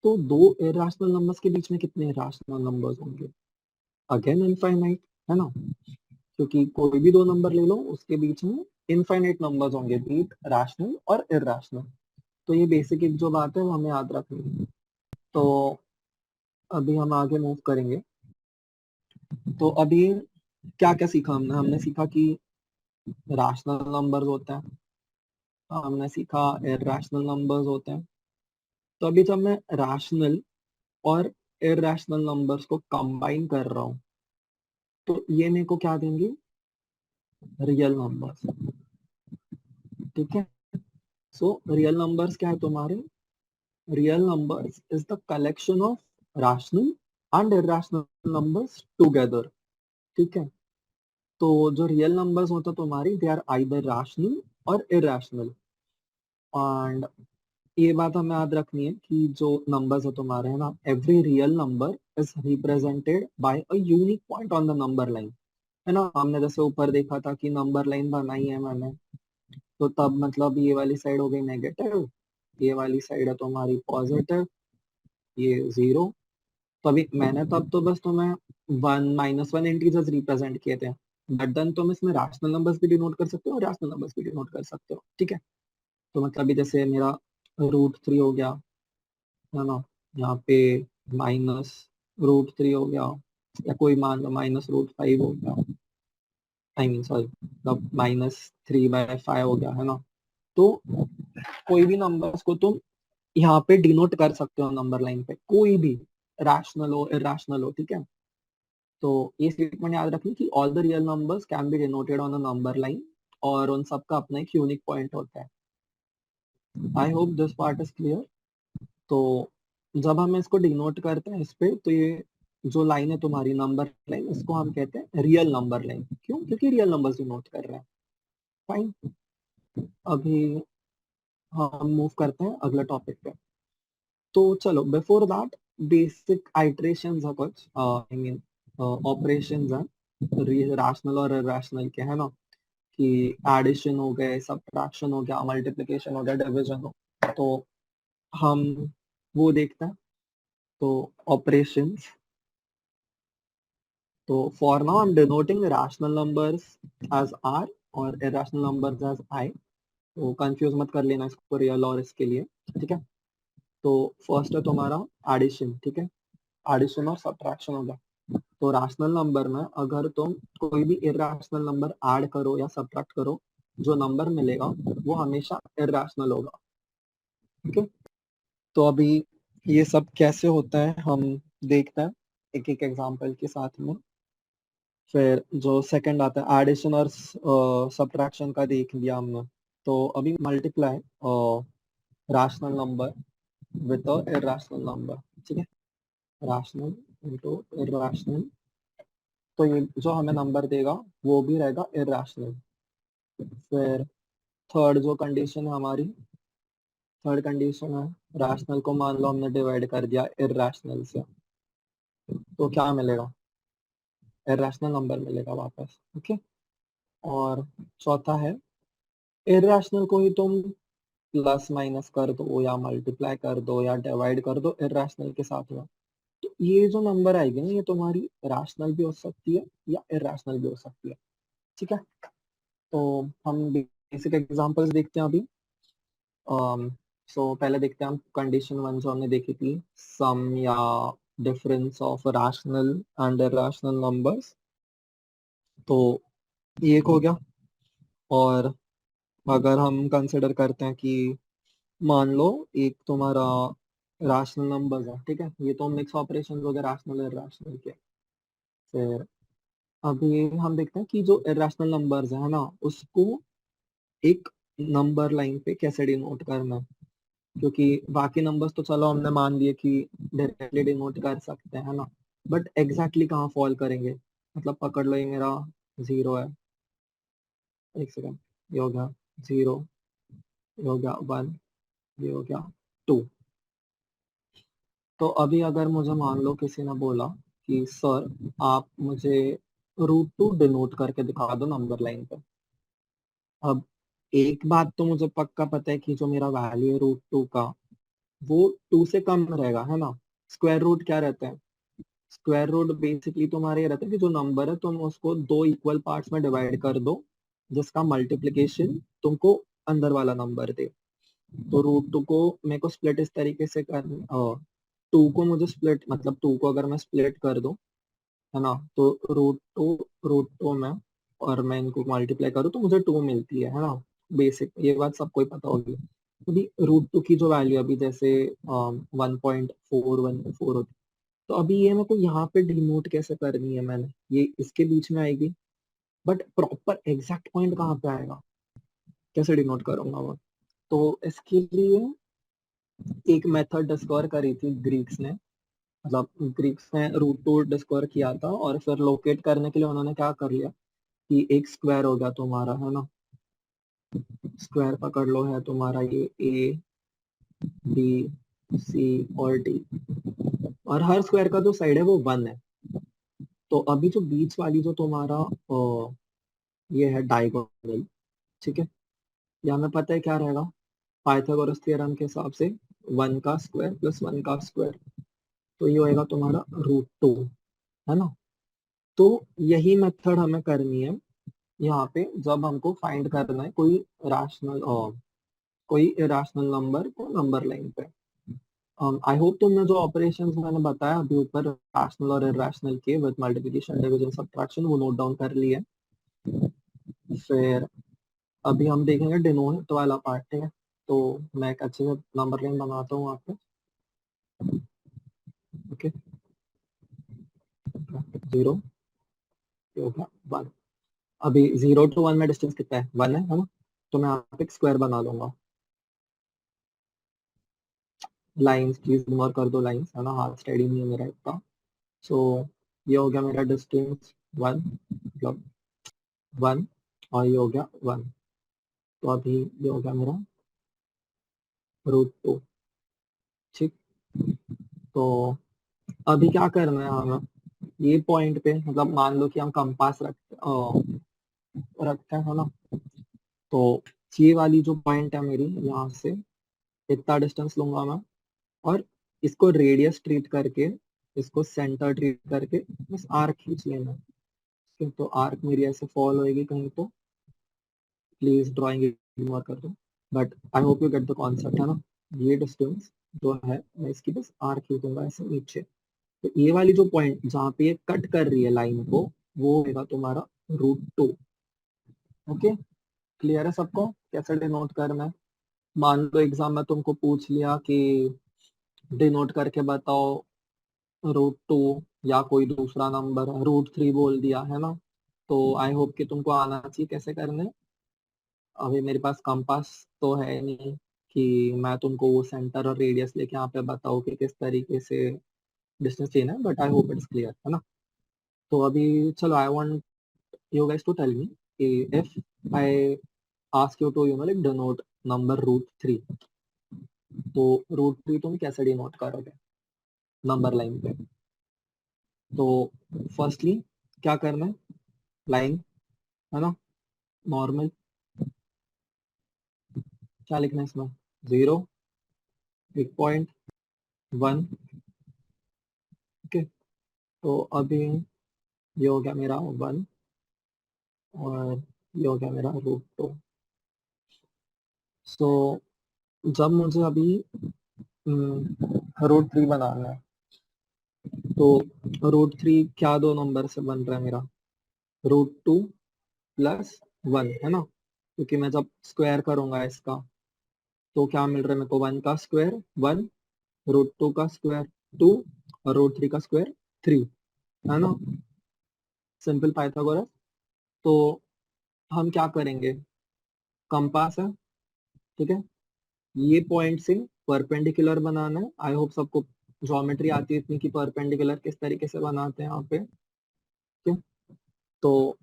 तो दो इरैशनल नंबर्स के बीच में कितने रैशनल नंबर्स होंगे, अगेन इनफाइनाइट, है ना, क्योंकि कोई भी दो नंबर ले लो उसके बीच में इनफाइनाइट नंबर्स होंगे, बीट रैशनल और इरैशनल। तो ये बेसिक एक जो बात है वो हमें याद रखनी है। तो अभी हम आगे मूव करेंगे। तो अभी क्या क्या सीखा हमने? हमने सीखा कि रैशनल नंबर्स होते हैं, हमने सीखा इरैशनल नंबर्स होते हैं। तो अभी जब मैं रैशनल और इरैशनल नंबर्स को कंबाइन कर रहा हूँ तो ये मेरे को क्या देंगे? Real numbers. ठीक है। सो रियल नंबर्स क्या है तुम्हारे? Real numbers is the collection of rational and irrational numbers together. ठीक है। तो जो रियल नंबर्स होते हैं तुम्हारी, दे आर आइदर रैशनल और इरैशनल। एंड ये बात हमें याद रखनी है कि जो नंबर्स है तुम्हारे, है ना, every real number is represented by a unique point on the number line. है ना, हमने जैसे ऊपर देखा था कि नंबर लाइन बनाई है मैंने, तो तब मतलब ये वाली साइड हो गई नेगेटिव, ये वाली साइड है तुम्हारी पॉजिटिव, ये जीरो। तो अभी मैंने तब तो बस तुम्हें one minus one integers represent किए थे, बट देन तुम इसमें रैशनल नंबर्स भी डिनोट कर सकते हो और रैशनल नंबर्स भी डिनोट कर सकते हो। ठीक है। तो मतलब अभी जैसे मेरा √3 हो गया, है ना, यहाँ पे माइनस √3 हो गया, या कोई मान लो -√5 हो गया, आई मीन सॉरी, मतलब -3/5 हो गया, है ना। तो कोई भी नंबर्स को तुम यहाँ पे डिनोट कर सकते हो नंबर लाइन पे, कोई भी, रैशनल हो इरैशनल हो। ठीक है। तो ये स्टेटमेंट याद रखनी कि all the real numbers can be denoted on a number line, और उन सबका अपना एक यूनिक पॉइंट होता है। I hope this part is clear. तो जब हम इसको डिनोट करते हैं इस पे, तो ये जो लाइन है तुम्हारी नंबर लाइन, इसको हम कहते हैं रियल नंबर लाइन। क्यों? क्योंकि रियल नंबर्स डिनोट कर रहे हैं। फाइन। अभी हम मूव करते हैं अगले टॉपिक पे। तो चलो, बिफोर दैट बेसिक आइट्रेशंस है कुछ, आई मीन ऑपरेशंस हैं रैशनल और इरैशनल के, है ना, कि एडिशन हो गए, सब्ट्रैक्शन हो गया, मल्टीप्लिकेशन हो गया, डिवीजन हो, तो हम वो देखते हैं। तो ऑपरेशंस, तो for now I am denoting rational numbers as R और इरैशनल नंबर्स एज आई। तो कंफ्यूज मत कर लेना इसको रियल और इसके लिए। ठीक है। तो फर्स्ट है तुम्हारा एडिशन। ठीक है। एडिशन और सब्ट्रैक्शन हो गया। तो रैशनल नंबर में अगर तुम कोई भी इरैशनल नंबर ऐड करो या सब्ट्रैक्ट करो, जो नंबर मिलेगा वो हमेशा इरैशनल होगा। ठीक है। तो अभी ये सब कैसे होता है हम देखते हैं एक एक एग्जांपल के साथ में। फिर जो सेकंड आता है एडिशन और सब्ट्रैक्शन का देख लिया हमने। तो अभी multiply rational number with a irrational number. ठीक है। रैशनल इनटू इरैशनल, तो ये जो हमें नंबर देगा वो भी रहेगा इरैशनल। फिर थर्ड जो कंडीशन है हमारी, थर्ड कंडीशन है रैशनल को मान लो हमने डिवाइड कर दिया इरैशनल से, तो क्या मिलेगा? इरैशनल नंबर मिलेगा वापस। ओके। और चौथा है इरैशनल को ही तुम प्लस माइनस कर दो या मल्टीप्लाई कर दो या डिवाइड कर दो इरैशनल के साथ में, तो ये जो नंबर आएगी ना, ये तुम्हारी रैशनल भी हो सकती है या इरैशनल भी हो सकती है। ठीक है। तो हम बेसिक एग्जांपल्स देखते हैं अभी। पहले देखते हैं हम कंडीशन वन जो हमने देखी थी, सम या difference of rational and irrational numbers. तो ये एक हो गया। और अगर हम कंसिडर करते हैं कि मान लो एक तुम्हारा रैशनल नंबर्स है, ठीक है, ये तो मिक्स ऑपरेशन हो गए रैशनल और इरैशनल के। फिर अभी हम देखते हैं कि जो इरैशनल नंबर्स है ना, उसको एक नंबर लाइन पे कैसे डिनोट करना है। क्योंकि बाकी नंबर्स तो चलो हमने मान लिए कि डायरेक्टली डिनोट कर सकते हैं, है ना, बट एग्जैक्टली कहाँ फॉल करेंगे? मतलब पकड़ लो ये मेरा जीरो है, एक सेकेंड, ये हो गया जीरो, ये हो गया वन, ये हो गया टू। तो अभी अगर मुझे मान लो किसी ने बोला कि सर आप मुझे √2 डिनोट करके दिखा दो नंबर लाइन पे। अब एक बात तो मुझे पक्का पता है कि जो मेरा वैल्यू है √2 का, वो 2 से कम रहेगा, है ना। स्क्वायर रूट क्या रहता है? स्क्वायर रूट बेसिकली तुम्हारे ये रहता है कि जो नंबर है तुम उसको दो इक्वल पार्ट्स में डिवाइड कर दो, जिसका मल्टीप्लिकेशन तुमको अंदर वाला नंबर दे। तो रूट टू को मेरे को स्प्लिट इस तरीके से कर, टू को मुझे स्प्लिट मतलब टू को अगर मैं स्प्लिट कर दूं, है ना, तो रूट टू में, और मैं इनको मल्टीप्लाई करूँ तो मुझे टू मिलती है ना। बेसिक ये बात सबको ही पता होगी। अभी रूट टू की जो वैल्यू अभी जैसे 1.414 होती, तो अभी ये मेरे को यहाँ पे डिनोट कैसे करनी है, मैंने ये इसके बीच में आएगी, बट प्रॉपर एग्जैक्ट पॉइंट कहाँ पे आएगा, कैसे डिनोट करूंगा वो। तो इसके लिए एक मेथड डिस्कवर करी थी ग्रीक्स ने, मतलब ग्रीक्स ने रूट टू डिस्कवर किया था, और फिर लोकेट करने के लिए उन्होंने क्या कर लिया कि एक स्क्वायर हो गया तुम्हारा, है ना, स्क्वायर पकड़ लो, है तुम्हारा ये ए बी सी और डी, और हर स्क्वायर का जो साइड है वो वन है। तो अभी जो बीच वाली जो तुम्हारा ये है डायगोनल, ठीक है, यहाँ में पता है क्या रहेगा, पाइथागोरस थ्योरम के हिसाब से वन का स्क्वायर प्लस वन का स्क्वायर, तो ये होएगा तुम्हारा रूट टू, है ना। तो यही मेथड हमें करनी है यहाँ पे, जब हमको फाइंड करना है कोई रैशनल कोई इरेशनल नंबर को नंबर लाइन पे। आई होप तुमने जो ऑपरेशंस मैंने बताया अभी ऊपर रैशनल और इरेशनल के विद मल्टीप्लिकेशन डिवीजन सब्ट्रैक्शन वो नोट डाउन कर लिए। फिर अभी हम देखेंगे डिनोट वाला पार्ट, ठीक है। तो मैं एक अच्छे से नंबर लाइन बनाता हूँ आपको, ओके। जीरो हो गया वन। अभी जीरो टू वन में डिस्टेंस कितना है, वन है ना। तो मैं यहाँ पे एक स्क्वायर बना लूंगा, लाइंस प्लीज इग्नोर कर दो, लाइंस है ना, हाथ स्टेडी नहीं है मेरा इतना। सो ये हो गया मेरा डिस्टेंस वन, मतलब वन, और ये हो गया वन। तो अभी ये हो गया मेरा रूट टू, ठीक। तो अभी क्या करना है हमें, ये पॉइंट पे मतलब मान लो कि हम कंपास रखते हैं, है ना। तो ये वाली जो पॉइंट है मेरी, यहाँ से इतना डिस्टेंस लूंगा मैं, और इसको रेडियस ट्रीट करके, इसको सेंटर ट्रीट करके बस आर्क खींच लेना है। ठीक है, तो आर्क मेरी ऐसे फॉल होएगी कहीं, तो प्लीज ड्राइंग इग्नोर कर दो, but I hope you get the concept, है ना। ये डिस्टेंस जो है मैं इसकी बस आर्क खींचूंगा ऐसे नीचे। तो ये वाली जो पॉइंट जहाँ पे ये कट कर रही है लाइन को, वो होगा तुम्हारा रूट टू। ओके, क्लियर है सबको कैसे डिनोट करना है। मान लो एग्जाम में तुमको पूछ लिया कि डिनोट करके बताओ रूट टू, या कोई दूसरा नंबर रूट थ्री बोल दिया, है ना। तो आई होप कि तुमको आना चाहिए कैसे करने। अभी मेरे पास कंपास तो है नहीं कि मैं तुमको वो सेंटर और रेडियस लेके यहाँ पे बताऊँ कि किस तरीके से डिस्टेंस लेना है, but I hope it's clear, है ना। तो अभी चलो, I want you guys to tell me कि if I ask you to like denote number root three, तो रूट थ्री तुम कैसे डिनोट करोगे नंबर लाइन पे। तो फर्स्टली क्या करना है, लाइन, है ना, नॉर्मल, क्या लिखना है इसमें, जीरो, एक पॉइंट, वन, ओके। तो अभी ये हो गया मेरा वन, और ये हो गया मेरा रूट टू। सो जब मुझे अभी रूट थ्री बनाना है, तो रूट थ्री क्या दो नंबर से बन रहा है मेरा, रूट टू प्लस वन, है ना, क्योंकि मैं जब स्क्वायर करूंगा इसका, तो क्या मिल रहा है मेरे को, वन का स्क्वायर वन, रूट टू का स्क्वायर टू, और रूट थ्री का स्क्वायर थ्री, है ना, सिंपल पाइथागोरस। तो हम क्या करेंगे, कंपास है, ठीक है, ये पॉइंट से परपेंडिकुलर बनाना है। आई होप सबको ज्योमेट्री आती है इतनी कि परपेंडिकुलर किस तरीके से बनाते हैं यहाँ पे, ठीक है। तो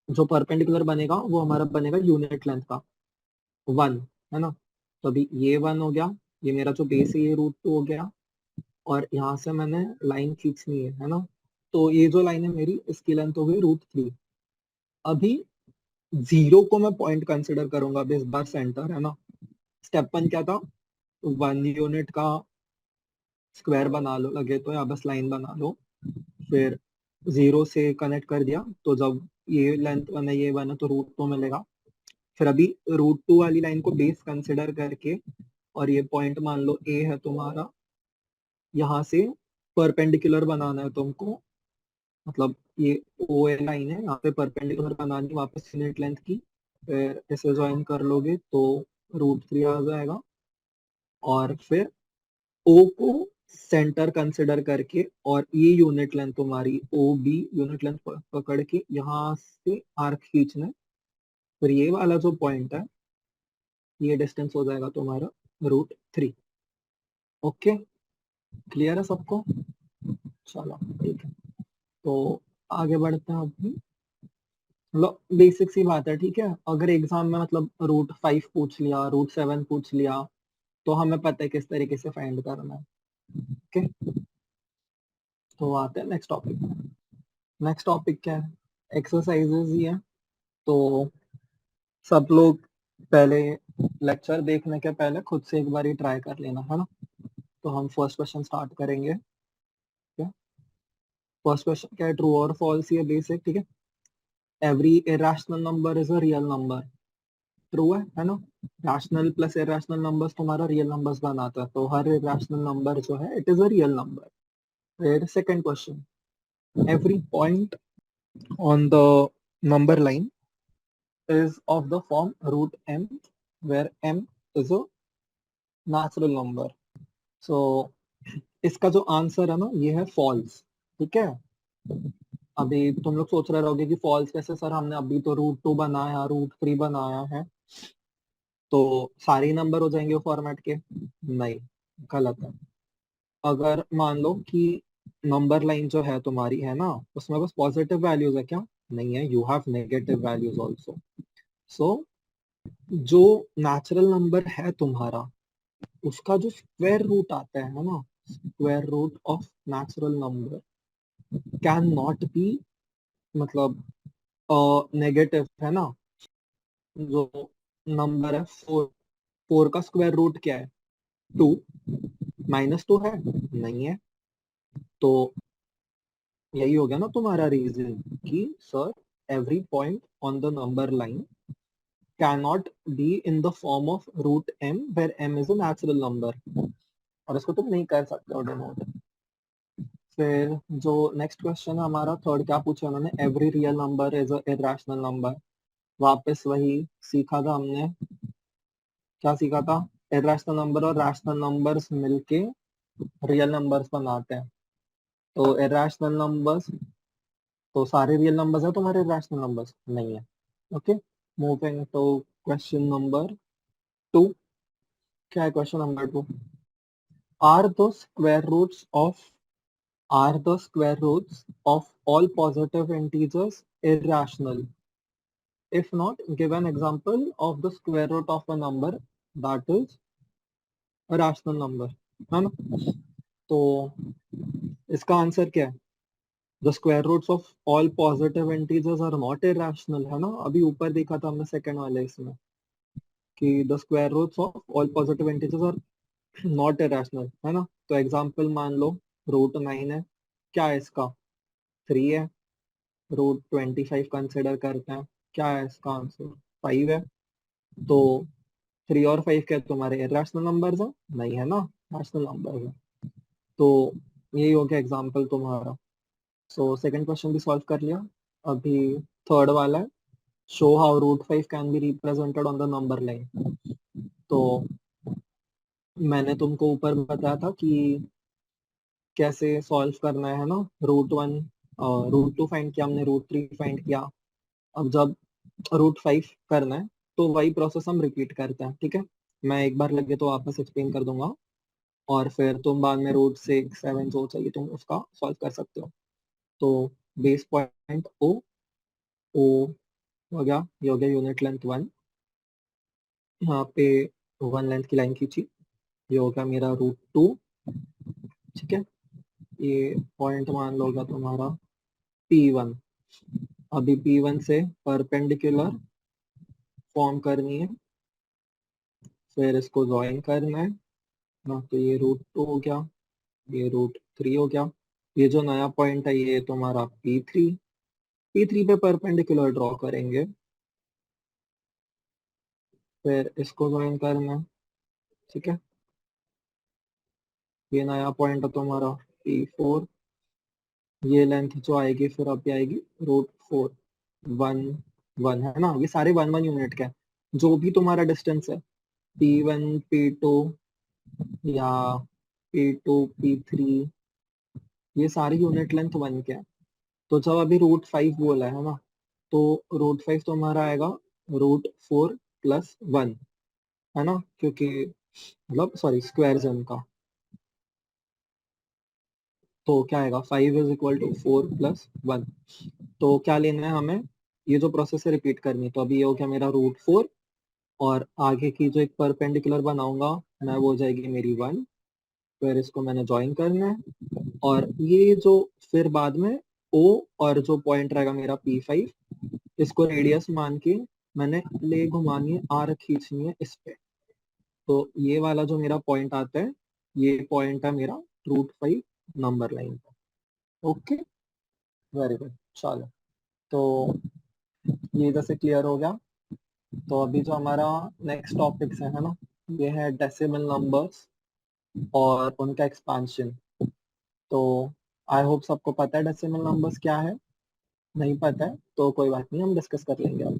जो परपेंडिकुलर बनेगा वो हमारा बनेगा यूनिट लेंथ का वन, है ना। तो अभी ये वन हो गया, ये मेरा जो बेस है ये रूट टू हो गया, और यहाँ से मैंने लाइन खींचनी है ना। तो ये जो लाइन है मेरी, इसकी लेंथ हो गई रूट थ्री। अभी जीरो को मैं पॉइंट कंसिडर करूंगा अभी इस बार सेंटर, है ना। स्टेप वन क्या था, वन यूनिट का स्क्वायर बना लो लगे तो, या बस लाइन बना लो, फिर 0 से कनेक्ट कर दिया, तो जब ये लेंथ बना ये बना तो √2 मिलेगा। फिर अभी √2 वाली लाइन को बेस कंसिडर करके, और ये पॉइंट मान लो ए है तुम्हारा, यहाँ से परपेंडिकुलर बनाना है तुमको, मतलब ये ओ ए लाइन है, यहाँ पे परपेंडिकुलर बनानी वापस यूनिट लेंथ की। फिर इसे ज्वाइन कर लोगे तो √3 आ जाएगा। और फिर ओ को सेंटर कंसिडर करके, और ये यूनिट लेंथ तुम्हारी ओ बी यूनिट लेंथ पकड़ के यहाँ से आर्क खींचना है। फिर ये वाला जो पॉइंट है, ये डिस्टेंस हो जाएगा तुम्हारा √3। ओके, क्लियर है सबको? चलो ठीक है, तो आगे बढ़ते हैं अभी। मतलब बेसिक सी बात है, ठीक है। अगर एग्जाम में मतलब √5 पूछ लिया, √7 पूछ लिया, तो हमें पता है किस तरीके से फाइंड करना है। ओके, तो आते हैं नेक्स्ट टॉपिक में। नेक्स्ट टॉपिक क्या है? एक्सरसाइजेज ही है। तो सब लोग पहले लेक्चर देखने के पहले खुद से एक बार ही ट्राई कर लेना, है ना। तो हम फर्स्ट क्वेश्चन स्टार्ट करेंगे। क्या फर्स्ट क्वेश्चन क्या है? ट्रू और फॉल्स, ये बेसिक, ठीक है। Every irrational number is a real number. True है ना। रैशनल प्लस इरेशनल नंबर्स तुम्हारा रियल नंबर्स बनाता है, तो हर इरेशनल नंबर जो है it is a real number. फिर second question, every point on the number line is of the form √m, where m is a natural number. So इसका जो आंसर है ना, ये है फॉल्स, ठीक है। अभी तुम लोग सोच रहे रहोगे कि फॉल्स कैसे सर, हमने अभी तो √2 बनाया, √3 बनाया है, तो सारे नंबर हो जाएंगे वो फॉर्मेट के। नहीं, गलत है। अगर मान लो कि नंबर लाइन जो है तुम्हारी है ना, उसमें बस पॉजिटिव वैल्यूज है क्या? नहीं है, you have negative values also. So जो नेचुरल नंबर है तुम्हारा, उसका जो स्क्वायर रूट आता है ना, square root of natural number can not be, मतलब नेगेटिव, है ना। जो नंबर है 4, 4 का स्क्वायर रूट क्या है? 2। -2 है? नहीं है। तो यही हो गया ना तुम्हारा रीजन कि sir every point on the number line cannot be in the form of √m where m is a natural number, और इसको तुम नहीं कर सकते हो डिनोट। फिर जो नेक्स्ट क्वेश्चन है हमारा थर्ड, क्या पूछा उन्होंने? Every real number is a irrational number. वापस वही सीखा था हमने, क्या सीखा था? इरेशनल नंबर और रैशनल नंबर्स मिलके रियल नंबर्स बनाते हैं। तो इरेशनल नंबर्स, तो सारे रियल नंबर्स है तुम्हारे, रैशनल नंबर्स नहीं है। Okay, moving to question number 2। क्या है question number 2? Are the square roots of are the square roots of all positive integers irrational? If not, give an example of the square root of a number that is a rational number, है ना। तो इसका answer क्या है? The square roots of all positive integers are not irrational, है ना। अभी ऊपर देखा था हमने सेकंड वाले इसमें कि the square roots of all positive integers are not irrational, है ना। तो एग्जाम्पल मान लो √9 है, क्या है इसका? 3 है। √25 कंसिडर करते हैं, क्या है इसका आंसर? 5 है। तो 3 और 5 क्या तुम्हारे इरेशनल नंबर्स है? नहीं है ना, रैशनल नंबर है। तो यही हो गया एग्जाम्पल तुम्हारा। सो सेकंड क्वेश्चन भी सॉल्व कर लिया। अभी थर्ड वाला है, show how √5 can be represented on the number line. तो मैंने तुमको ऊपर बताया था कि कैसे सॉल्व करना है ना। √1, √2 फाइंड किया हमने, √3 फाइंड किया। अब जब √5 करना है तो वही प्रोसेस हम रिपीट करते हैं, ठीक है। मैं एक बार लगे तो वापस एक्सप्लेन कर दूंगा, और फिर तुम बाद में √6, 7 जो चाहिए तुम उसका सॉल्व कर सकते हो। तो बेस पॉइंट ओ, ओ हो गया, ये हो गया यूनिट लेंथ 1। यहाँ पे 1 लेंथ की लाइन खींची, ये हो गया मेरा √2, ठीक है। ये पॉइंट मान लो होगा तुम्हारा P1। अभी P1 से परपेंडिकुलर फॉर्म करनी है, फिर इसको ज्वाइन करना है ना। तो ये √2 हो गया, ये √3 हो गया। ये जो नया पॉइंट है ये तुम्हारा P3, P3 पे परपेंडिकुलर ड्रॉ करेंगे, फिर इसको ज्वाइन करना है, ठीक है। ये नया पॉइंट है तुम्हारा P4, ये लेंथ जो आएगी फिर अभी आएगी √4, 1 1 है ना, ये सारे 1 1 यूनिट के हैं। जो भी तुम्हारा डिस्टेंस है P1 P2 या P2 P3, ये सारी यूनिट लेंथ 1 के हैं। तो जब अभी √5 बोला है ना, तो √5 तो हमारा आएगा √4 + 1, है ना, क्योंकि मतलब सॉरी स्क्वायर है उनका। तो क्या आएगा, 5 = 4 + 1। तो क्या लेना है हमें, ये जो प्रोसेस है रिपीट करनी है। तो अभी ये हो गया मेरा √4, और आगे की जो एक परपेंडिकुलर बनाऊंगा मैं, वो हो जाएगी मेरी 1। फिर इसको मैंने ज्वाइन करना है, और ये जो फिर बाद में O, और जो पॉइंट रहेगा मेरा P5, इसको रेडियस मान के मैंने ले घुमानी है, आर खींचनी है इस पे। तो ये वाला जो मेरा पॉइंट आता है, ये पॉइंट है मेरा √5 नंबर लाइन पे। Okay, very good. चलो, तो ये जैसे क्लियर हो गया। तो अभी जो हमारा नेक्स्ट टॉपिक है ना, ये है डेसिमल नंबर्स और उनका एक्सपांशन। तो आई होप सबको पता है डेसिमल नंबर्स क्या है। नहीं पता है तो कोई बात नहीं, हम डिस्कस कर लेंगे अब।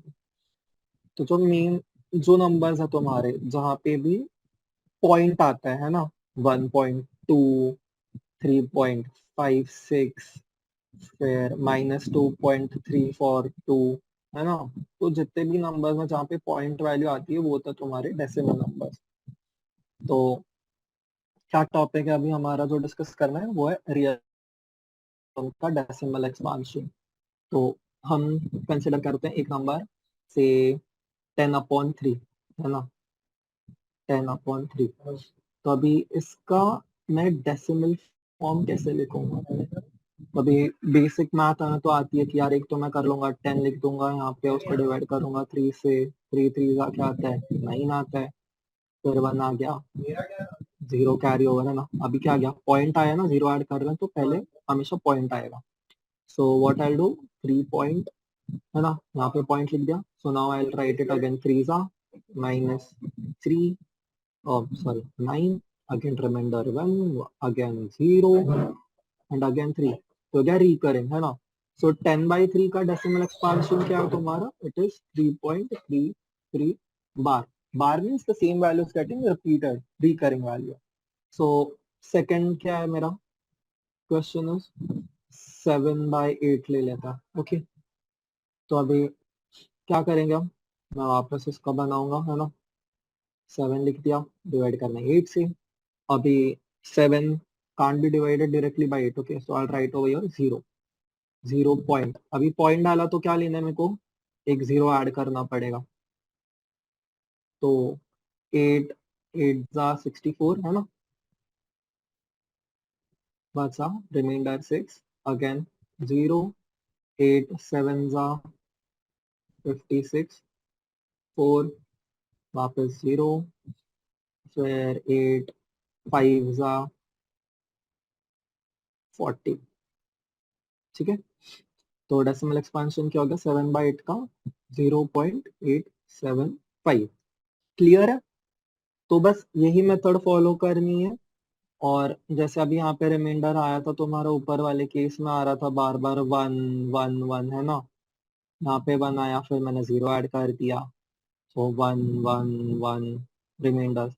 तो जो मेन जो नंबर्स है तुम्हारे, जहाँ पे भी पॉइंट आता है ना, 1.2, 3.56, फिर -2.342, है ना। तो जितने भी नंबर्स में जहाँ पे पॉइंट वैल्यू आती है, वो तो तुम्हारे डेसिमल नंबर्स। तो क्या टॉपिक है अभी हमारा जो डिस्कस करना है, वो है रियल का डेसिमल एक्सपांशन। तो हम कंसिडर करते हैं एक नंबर से 10/3, है ना, 10/3। तो अभी इसका मैं डेसिमल फॉर्म कैसे लिखूंगा। तो अभी बेसिक मैथ हमें तो आती है कि यार, एक तो मैं कर लूंगा 10 लिख दूंगा यहाँ पे, उसको डिवाइड करूंगा 3 से, 3 का क्या आता है, 9 आता है। फिर 1 आ गया, 0 कैरी ओवर, है ना। अभी क्या आ गया, पॉइंट आया ना, 0 ऐड कर रहे हैं तो पहले हमेशा पॉइंट आएगा। So what I do, 3 point, है ना, यहाँ पे पॉइंट लिख दिया। So now I right it again, 3 -3, sorry 9, again remainder 1, again 0, and again 3। तो क्या रिकरिंग, है ना। सो 10/3 का डेसिमल एक्सपांशन क्या है तुम्हारा, it is 3.33 bar. Bar means the same value is getting repeated, recurring value. So second क्या है मेरा, क्वेश्चन इज 7/8 ले लेता, ओके। तो अभी क्या करेंगे हम, मैं वापस इसका बनाऊंगा, है ना। 7 लिख दिया, डिवाइड करना है 8 से। अभी 7 can't be divided directly by 8, okay, so I'll write over here 0, 0 point. अभी पॉइंट डाला तो क्या लेना है मेरे को, एक 0 ऐड करना पड़ेगा। तो 8 8 जा 64, है ना, बचा रिमाइंडर 6, अगेन 0, 8 7 जा 56, 4, वापस 0, फिर 8 5 जा 40, ठीक है। तो डेसिमल एक्सपांशन क्या होगा, 7/8 का 0.875। क्लियर है। तो बस यही मेथड फॉलो करनी है। और जैसे अभी यहाँ पे रिमाइंडर आया था तो हमारा ऊपर वाले केस में आ रहा था बार बार 1 1 1, है ना। यहाँ पे 1 आया, फिर मैंने 0 ऐड कर दिया, तो 1 1 1 रिमाइंडर्स।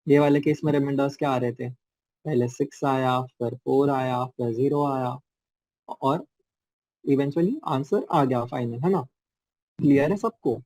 ये वाले केस में रिमाइंडर्स क्या आ रहे थे, पहले 6 आया, फिर 4 आया, फिर 0 आया, और इवेंचुअली आंसर आ गया फाइनल, है ना। क्लियर है सबको।